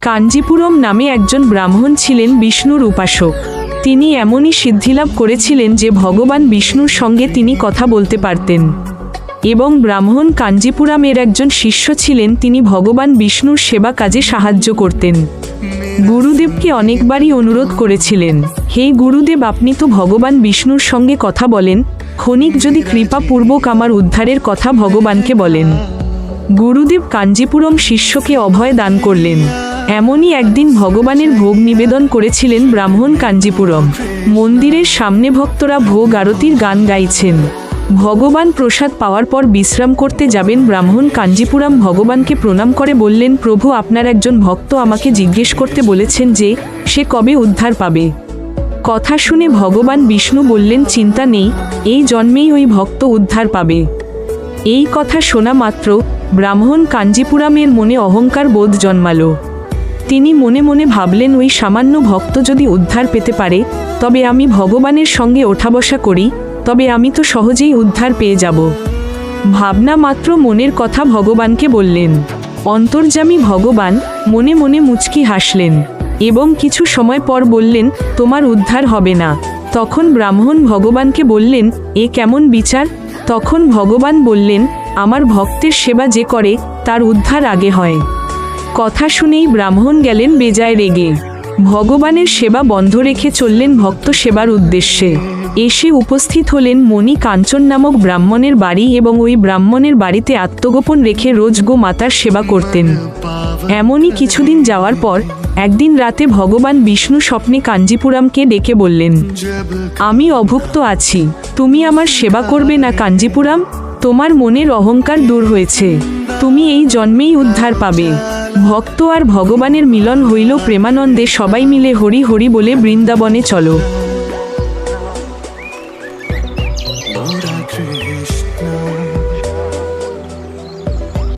কাঞ্জিপুরম নামে একজন ব্রাহ্মণ ছিলেন বিষ্ণুর উপাসক। তিনি এমনই সিদ্ধিলাভ করেছিলেন যে ভগবান বিষ্ণুর সঙ্গে তিনি কথা বলতে পারতেন। এবং ব্রাহ্মণ কাঞ্জিপুরামের একজন শিষ্য ছিলেন, তিনি ভগবান বিষ্ণুর সেবা কাজে সাহায্য করতেন। গুরুদেবকে অনেকবারই অনুরোধ করেছিলেন, হে গুরুদেব, আপনি তো ভগবান বিষ্ণুর সঙ্গে কথা বলেন, ক্ষণিক যদি কৃপাপূর্বক আমার উদ্ধারের কথা ভগবানকে বলেন। গুরুদেব কাঞ্জিপুরম শিষ্যকে অভয় দান করলেন। এমনই একদিন ভগবানের ভোগ নিবেদন করেছিলেন ব্রাহ্মণ কাঞ্জিপুরম। মন্দিরের সামনে ভক্তরা ভোগ আরতির গান গাইছেন। ভগবান প্রসাদ পাওয়ার পর বিশ্রাম করতে যাবেন। ব্রাহ্মণ কাঞ্জিপুরম ভগবানকে প্রণাম করে বললেন, প্রভু, আপনার একজন ভক্ত আমাকে জিজ্ঞেস করতে বলেছেন যে সে কবে উদ্ধার পাবে। কথা শুনে ভগবান বিষ্ণু বললেন, চিন্তা নেই, এই জন্মেই ওই ভক্ত উদ্ধার পাবে। এই কথা শোনা মাত্র ব্রাহ্মণ কাঞ্জিপুরামের মনে অহংকার বোধ জন্মালো। তিনি মনে মনে ভাবলেন, ওই সামান্য ভক্ত যদি উদ্ধার পেতে পারে, তবে আমি ভগবানের সঙ্গে ওঠা বসা করি, তবে আমি তো সহজেই উদ্ধার পেয়ে যাব। ভাবনা মাত্র মনের কথা ভগবানকে বললেন। অন্তর্যামী ভগবান মনে মনে মুচকি হাসলেন এবং কিছু সময় পর বললেন, তোমার উদ্ধার হবে না। তখন ব্রাহ্মণ ভগবানকে বললেন, এ কেমন বিচার? তখন ভগবান বললেন, আমার ভক্তের সেবা যে করে তার উদ্ধার আগে হয়। কথা শুনেই ব্রাহ্মণ গেলেন বেজায় রেগে। ভগবানের সেবা বন্ধ রেখে চললেন ভক্ত সেবার উদ্দেশ্যে। এসে উপস্থিত হলেন মণি কাঞ্চন নামক ব্রাহ্মণের বাড়ি এবং ওই ব্রাহ্মণের বাড়িতে আত্মগোপন রেখে রোজ গো মাতার সেবা করতেন। এমনই কিছুদিন যাওয়ার পর একদিন রাতে ভগবান বিষ্ণু স্বপ্নে কাঞ্জিপুরামকে ডেকে বললেন, আমি অভুক্ত আছি, তুমি আমার সেবা করবে না কাঞ্জিপুরাম? তোমার মনের অহংকার দূর হয়েছে, তুমি এই জন্মেই উদ্ধার পাবে। ভক্ত আর ভগবানের মিলন হইল প্রেমানন্দে। সবাই মিলে হরি হরি বলে বৃন্দাবনে চলো।